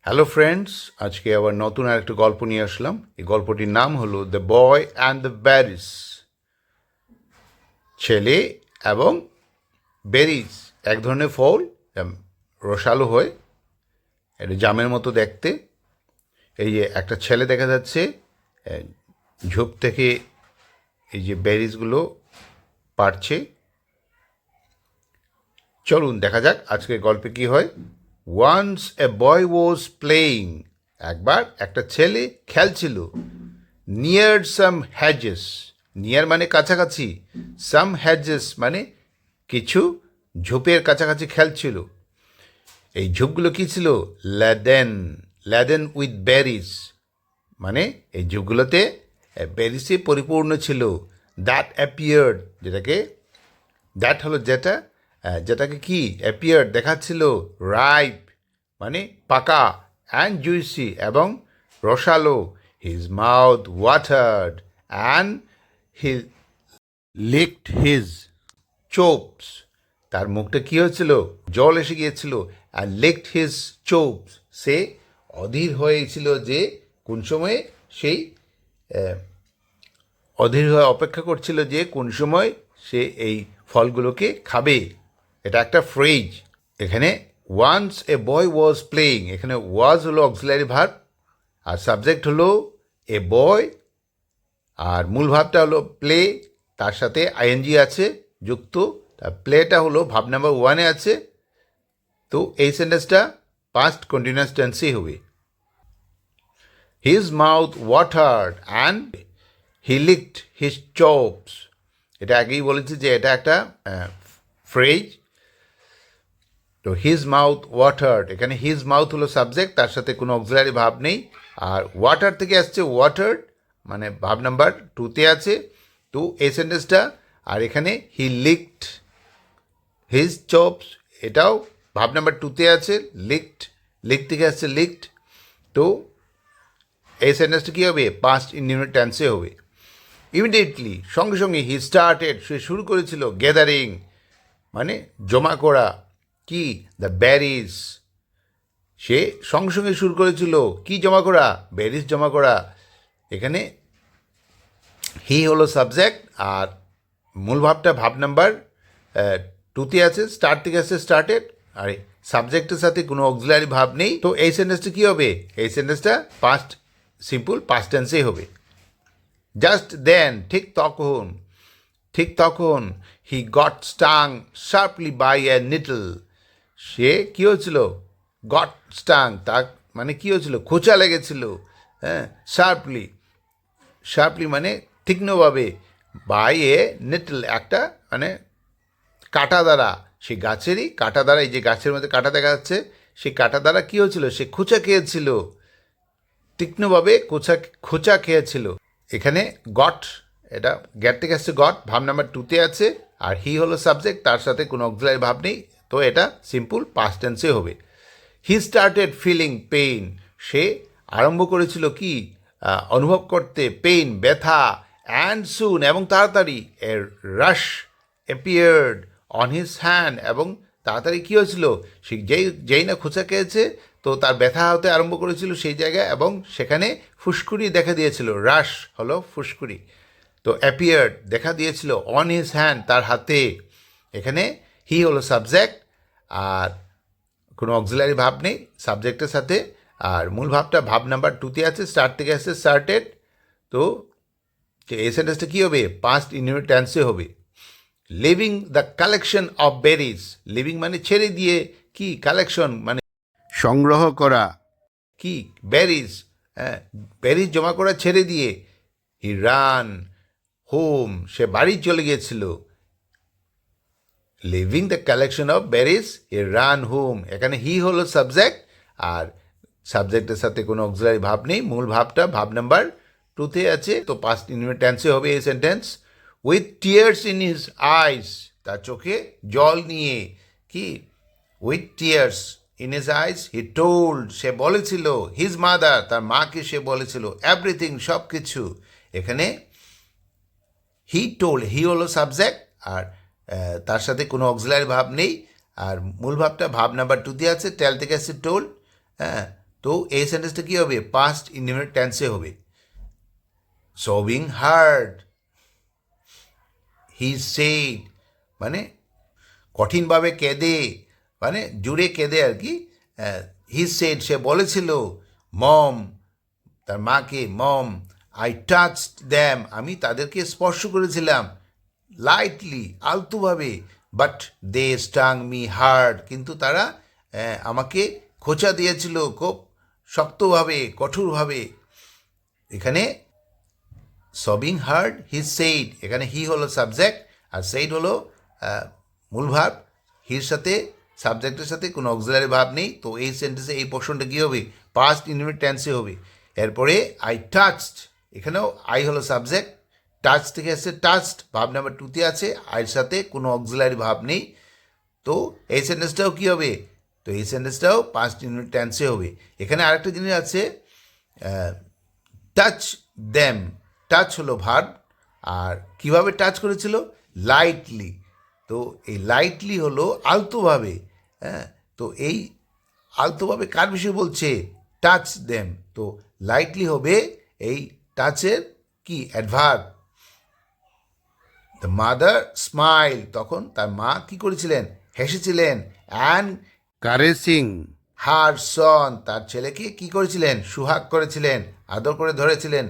Hello friends, আজকে আবার নতুন আরেকটা গল্প নিয়ে আসলাম। এই গল্পটির নাম হলো the boy and the barriers. ছেলে এবং বেরিস এক ধরনের ফল, রসালো হয়, এটা জামের মতো দেখতে। এই যে একটা ছেলে দেখা যাচ্ছে ঝোপ থেকে এই যে বেরিসগুলো পাড়ছে। চলুন দেখা যাক আজকের গল্পে কি হয়। Once a boy was playing, একবার একটা ছেলে খেলছিল। নিয়ার সাম হ্যাজেস, নিয়ার মানে কাছাকাছি, সাম হ্যাজেস মানে কিছু ঝোপের কাছাকাছি খেলছিল। এই ঝোপগুলো কী ছিল? ল্যাডেন, ল্যাডেন উইথ বেরিস, মানে এই ঝোপগুলোতে বেরিসে পরিপূর্ণ ছিল। দ্যাট অ্যাপিয়ার্ড, দ্যাট হলো যেটা, যেটাকে কি অ্যাপিয়ার্ড দেখাচ্ছিল, রাইপ মানে পাকা, অ্যান্ড জুইসি এবং রসালো। His mouth watered and he licked his chops, তার মুখটা কী হয়েছিল? জল এসে গিয়েছিল। অ্যান্ড লিকড হিজ চোপস, সে অধীর হয়েছিল যে কোন সময়ে সেই অধীর হয়ে অপেক্ষা করছিল যে কোন সময় সে এই ফলগুলোকে খাবে। এটা একটা ফ্রেজ। এখানে once a boy was playing, এখানে ওয়াজ হলো অক্সিলারি ভার্ব, আর সাবজেক্ট হলো এ বয়, আর মূল ভাবটা হলো প্লে, তার সাথে আইএনজি আছে যুক্ত। তার প্লেটা হলো ভাব নাম্বার ওয়ানে আছে। তো এই সেন্টেন্সটা পাস্ট কন্টিনিউয়াস টেন্সেই হবে। His mouth watered and he licked his chops, এটা আগেই বলেছি যে এটা একটা ফ্রেজ। তো হিজ মাউথ ওয়াটার্ড, এখানে হিজ মাউথ হলো সাবজেক্ট, তার সাথে কোনো অক্সিলারি ভাব নেই। আর ওয়াটার থেকে আসছে ওয়াটার্ড, মানে ভাব নাম্বার টুতে আছে। তো এই সেন্টেন্সটা, আর এখানে হি লিকড হিজ চপস, এটাও ভাব নাম্বার টুতে আছে। লিকড, লিক থেকে আসছে লিকড। তো এই সেন্টেন্সটা কী হবে? পাস্ট ইনডিফিনিট টেন্সে হবে। ইমিডিয়েটলি, সঙ্গে সঙ্গে, হি স্টার্টেড, সে শুরু করেছিল, গ্যাদারিং মানে জমা করা, কি? দ্য ব্যারিজ, সে সঙ্গে সঙ্গে শুরু করেছিল কি জমা করা? ব্যারিজ জমা করা। এখানে হি হলো সাবজেক্ট, আর মূল ভাবটা ভাব নাম্বার টুতে আছে, স্টার্ট থেকে আছে স্টার্টেড, আর সাবজেক্টের সাথে কোনো অক্সিলারি ভাব নেই। তো এই সেন্টেন্সটা কী হবে? এই সেন্টেন্সটা পাস্ট সিম্পল পাস্ট টেন্সেই হবে। জাস্ট দেন, ঠিক তখন he got stung sharply by a nettle, সে কী হয়েছিল? গট স্টাং, তার মানে কী হয়েছিল? খোঁচা লেগেছিল। হ্যাঁ, শার্পলি, শার্পলি মানে তীক্ষ্ণভাবে, বাই এ নিটল একটা মানে কাঁটা দ্বারা, সেই গাছেরই কাঁটা দ্বারা, এই যে গাছের মধ্যে কাঁটা দেখা যাচ্ছে, সেই কাঁটা দ্বারা কী হয়েছিল? সে খোঁচা খেয়েছিল, তীক্ষ্ণভাবে খোঁচা খেয়েছিল। এখানে গট, এটা গ্যাট থেকে আসছে গট, ভাব নাম্বার টুতে আছে, আর হি হলো সাবজেক্ট, তার সাথে কোনো অক্সিলারি ভাব নেই। তো এটা সিম্পল পাস্ট টেন্সে হবে। হি স্টার্টেড ফিলিং পেইন, সে আরম্ভ করেছিল কি? অনুভব করতে, পেইন ব্যথা। অ্যান্ড সুন এবং তাড়াতাড়ি, এ রাশ অ্যাপিয়ার্ড অন হিজ হ্যান্ড, এবং তাড়াতাড়ি কী হয়েছিল? সে যেই না খোঁচা খেয়েছে, তো তার ব্যথা হতে আরম্ভ করেছিল সেই জায়গায়, এবং সেখানে ফুসকুড়ি দেখা দিয়েছিল। রাশ হলো ফুসকুড়ি। তো অ্যাপিয়ার্ড দেখা দিয়েছিল, অন হিজ হ্যান্ড তার হাতে। এখানে হি হলো সাবজেক্ট, আর কোনো অক্সিলারি ভাব নেই সাবজেক্টের সাথে, আর মূল ভাবটা ভাব নাম্বার টুতে আছে, স্টার্ট থেকে আসছে স্টার্টেড। তো এই সেন্টেন্সটা কী হবে? পাস্ট ইনডিফিনিট টেন্সে হবে। Living the collection of berries, living মানে ছেড়ে দিয়ে, কি? কালেকশন মানে সংগ্রহ করা, কি? বেরিজ, হ্যাঁ, বেরিজ জমা করা ছেড়ে দিয়ে। হি রান হোম, সে বাড়ি চলে গিয়েছিল। Living the collection of berries, he ran home, এখানে হি হলো সাবজেক্ট, আর সাবজেক্টের সাথে কোনো অক্সিলারি ভাব নেই। মূল ভাবটা ভাব নাম্বার টুতে আছে, তো পাস্ট ইনডিফিনিট টেন্সে হবে এই sentence. With tears in his eyes, তার চোখে জল নিয়ে, কি? With tears in his eyes he told, সে বলেছিল, হিজ মাদার, তার মাকে সে বলেছিল, এভরিথিং, সব কিছু। এখানে হি টোল্ড, হি হলো সাবজেক্ট, আর তার সাথে কোনো অক্সিলারি ভাব নেই, আর মূল ভাবটা ভাব নাম্বার টুতে আছে, টেল থেকে আসছে টোল্ড। হ্যাঁ, তো এই সেন্টেন্সটা কী হবে, পাস্ট ইনডিফিনিট টেন্সে হবে। সবিং হার্ড, হি সেড মানে কঠিনভাবে কেঁদে, মানে জুড়ে কেঁদে আর কি। হি সেড সে বলেছিল, মম তার মাকে, মম আই টাচড দ্যাম আমি তাদেরকে স্পর্শ করেছিলাম, লাইটলি আলতুভাবে, but they stung me hard কিন্তু তারা আমাকে খোঁচা দিয়েছিল খুব শক্তভাবে, কঠোরভাবে। এখানে সবিং হার্ড হি সেইড, এখানে হি হলো সাবজেক্ট আর সেইড হলো মূল ভার্ব। হির সাথে সাবজেক্টের সাথে কোনো অক্সিলারি ভাব নেই, তো এই সেন্টেন্সে এই পোর্শনটা কী হবে, পাস্ট ইনডিফিনিট টেন্সে হবে। এরপরে আই টাচড, এখানেও আই হলো সাবজেক্ট, টাচ থেকে আসছে টাচড, ভাব নাম্বার 2তে আছে, আইয়ের সাথে কোনো অক্সিলারি ভাব নেই, তো এই সেন্টেন্সটাও কী হবে, তো এই সেন্টেন্সটাও পাস্ট ইনডিফিনিট টেন্সে হবে। এখানে আরেকটা জিনিস আছে, টাচ দ্যাম, টাচ হলো ভার্ব, আর কিভাবে টাচ করেছিল, লাইটলি, তো এই লাইটলি হলো আলতোভাবে। হ্যাঁ, তো এই আলতোভাবে কার বিষয় বলছে, টাচ দ্যাম, তো লাইটলি হবে এই টাচের কি অ্যাডভার্ব। দ্য মাদার স্মাইল, তখন তার মা কি করেছিলেন, হেসেছিলেন। অ্যান্ড কারেসিং হার সন, তার ছেলেকে কি করেছিলেন, সুহাগ করেছিলেন, আদর করে ধরেছিলেন।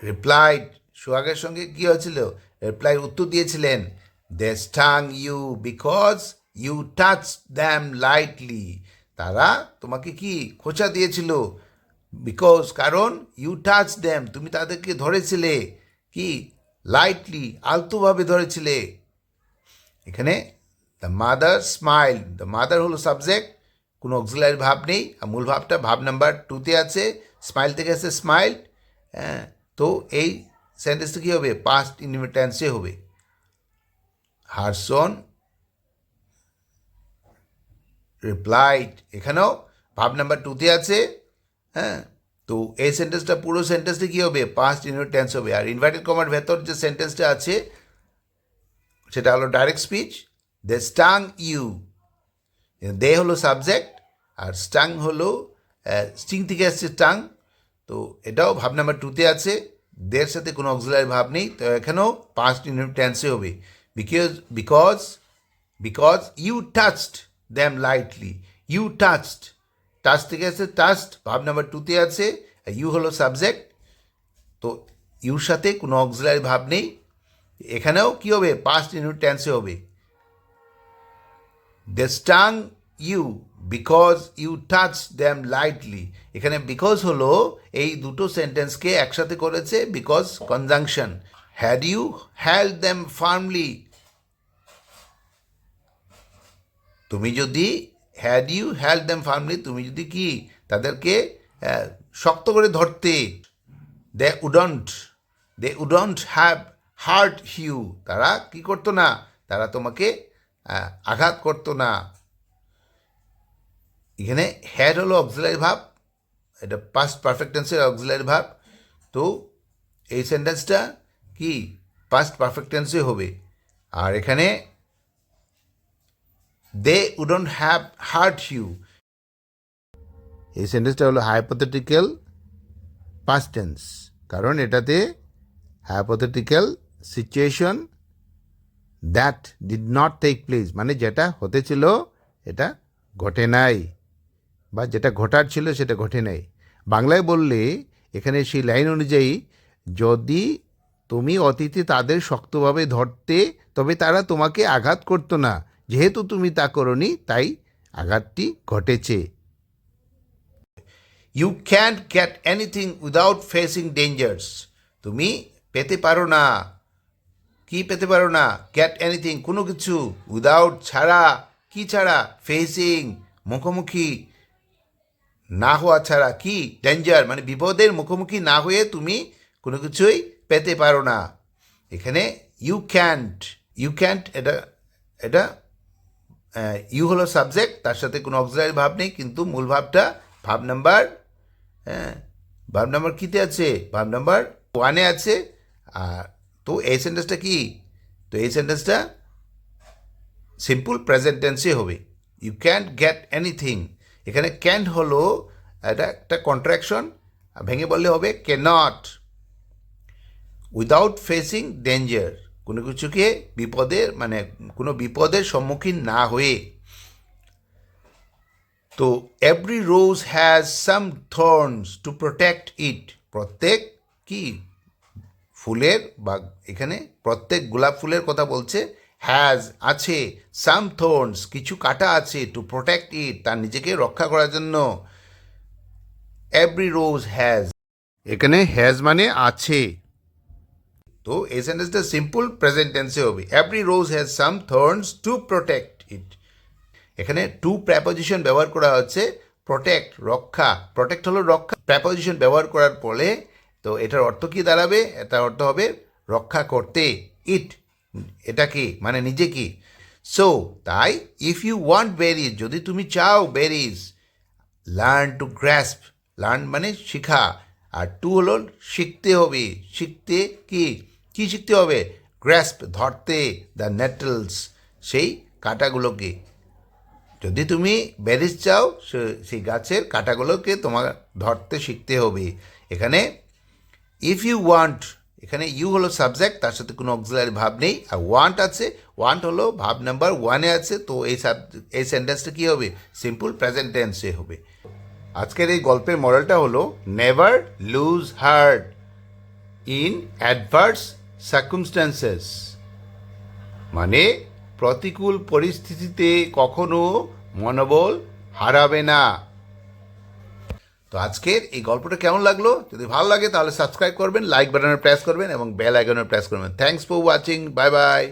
রিপ্লাইড, সোহাগের সঙ্গে কী হয়েছিল, রিপ্লাই উত্তর দিয়েছিলেন। They stung you because you touch them lightly, তারা তোমাকে কি খোঁচা দিয়েছিল, বিকজ কারণ, ইউ টাচ দ্যাম তুমি তাদেরকে ধরেছিলে কি, লাইটলি আলতোভাবে ধরেছিলে। এখানে the mother smile, the mother হলো সাবজেক্ট, কোনো অক্সিলারি ভাব নেই, আর মূল ভাবটা ভাব নাম্বার 2তে আছে, স্মাইল থেকে আছে স্মাইল। হ্যাঁ, তো এই সেন্টেন্সটা কী হবে, পাস্ট ইনডিফিনিট টেন্সে হবে। হার সন রিপ্লাইড, এখানেও ভাব নাম্বার 2তে আছে। হ্যাঁ, তো এই সেন্টেন্সটা পুরো সেন্টেন্সটা কী হবে, পাস্ট ইনডিফিনিট টেন্স হবে। আর ইনভার্টেড কমার ভেতর যে সেন্টেন্সটা আছে সেটা হলো direct speech. They stung you, they হলো সাবজেক্ট, আর স্টাং হলো স্টিং থেকে আসছে টাং, তো এটাও ভাব নাম্বার 2তে আছে, দের সাথে কোনো অক্সিলারি ভাব নেই, তো এখানেও পাস্ট ইনডিফিনিট টেন্সে হবে। Because you touched them lightly, you touched, touch থেকে আছে টাচড, ভাব নাম্বার 2তে আছে, ইউ হলো সাবজেক্ট, তো ইউর সাথে কোনো অক্সিলারি ভাব নেই, এখানেও কী হবে, পাস্ট ইনডিফিনিট টেন্সে হবে। They stung you because you touch them lightly, এখানে বিকজ হলো এই দুটো সেন্টেন্সকে একসাথে করেছে, because conjunction. Had you held them firmly, তুমি যদি, had you held them firmly তুমি যদি কি তাদেরকে শক্ত করে ধরতে, they wouldn't have hurt you, তারা কি করতো না, তারা তোমাকে আঘাত করতো না। এখানে হ্যাড হলো অক্সিলারি ভাব, এটা পাস্ট পারফেক্ট টেন্সের অক্সিলারি ভাব, তো এই সেন্টেন্সটা কি পাস্ট পারফেক্ট টেন্সে হবে। আর এখানে they wouldn't have hurt you, এই সেন্টেন্সটা হলো হাইপোথেটিক্যাল পাস্ট টেন্স, কারণ এটাতে hypothetical situation that did not take place, মানে যেটা হতে ছিল এটা ঘটে নাই, বা যেটা ঘটার ছিল সেটা ঘটে নাই। বাংলায় বললে এখানে সেই লাইন অনুযায়ী, যদি তুমি অতীতে তাদের শক্তভাবে ধরতে তবে তারা তোমাকে আঘাত করতো না, যেহেতু তুমি তা করনি তাই আঘাতটি ঘটেছে। You can't get anything without facing dangers, তুমি পেতে পারো না, কি পেতে পারো না, গেট এনিথিং কোনো কিছু, উইদাউট ছাড়া, কি ছাড়া, ফেসিং মুখোমুখি, না হওয়া ছাড়া, কি ডেঞ্জার মানে বিপদের মুখোমুখি না হয়ে তুমি কোনো কিছুই পেতে পারো না। এখানে ইউ ক্যান্ট এটা এটা ইউ হলো সাবজেক্ট, তার সাথে কোনো অক্সিলারি ভাব নেই, কিন্তু মূল ভাবটা ভাব নাম্বার, ভাব নাম্বার কীতে আছে, ভাব নাম্বার 1-এ আছে। আর তো এই সেন্টেন্সটা কি, তো এই সেন্টেন্সটা সিম্পল প্রেজেন্ট টেন্সে হবে। ইউ ক্যান্ট গেট এনিথিং, এখানে ক্যান্ট হলো এটা একটা কন্ট্রাকশন, ভেঙে বললে হবে ক্যানট। উইদাউট ফেসিং ডেঞ্জার, কোনো কিছুকে বিপদের মানে কোনো বিপদের সম্মুখীন না হয়ে। তো every rose has some thorns to protect ইট, প্রত্যেক কি ফুলের বা এখানে প্রত্যেক গোলাপ ফুলের কথা বলছে, হ্যাজ আছে, সাম থর্নস কিছু কাটা আছে, টু প্রোটেক্ট ইট তার নিজেকে রক্ষা করার জন্য। এভরি রোজ হ্যাজ, এখানে হ্যাজ মানে আছে। তো এই সেন্টেন্সটা সিম্পল প্রেজেন্ট টেন্সে হবে, every rose has some thorns to protect ইট। এখানে টু প্র্যাপোজিশন ব্যবহার করা হচ্ছে, প্রোটেক্ট রক্ষা, প্রোটেক্ট হলো রক্ষা, প্র্যাপোজিশন ব্যবহার করার ফলে তো এটার অর্থ কি দাঁড়াবে, এটার অর্থ হবে রক্ষা করতে, ইট এটা কি মানে নিজে কি। সো তাই ইফ ইউ ওয়ান্ট বেরিজ, যদি তুমি চাও বেরিজ, লার্ন টু গ্র্যাস্প, লার্ন মানে শিখা, আর টু হলো শিখতে হবে, শিখতে কি কি শিখতে হবে, গ্র্যাস্প ধরতে, দ্য নেটলস সেই কাঁটাগুলোকে। যদি তুমি বেরিজ চাও সেই গাছের কাঁটাগুলোকে তোমার ধরতে শিখতে হবে। এখানে ইফ ইউ ওয়ান্ট, এখানে ইউ হলো সাবজেক্ট, তার সাথে কোনো অক্সিলারি ভাব নেই, আর ওয়ান্ট আছে, ওয়ান্ট হলো ভাব নাম্বার ওয়ানে আছে, তো এই সেন্টেন্সটা কী হবে, সিম্পল প্রেজেন্ট টেন্সে হবে। আজকের এই গল্পের মডেলটা হলো never loose heart in adverse circumstances, মানে প্রতিকূল পরিস্থিতিতে কখনো মনোবল হারাবে না। তো আজকের এই গল্পটা কেমন লাগলো, যদি ভালো লাগে তাহলে সাবস্ক্রাইব করবেন, লাইক বাটনে প্রেস করবেন এবং বেল আইকনে প্রেস করবেন। Thanks for watching, bye bye.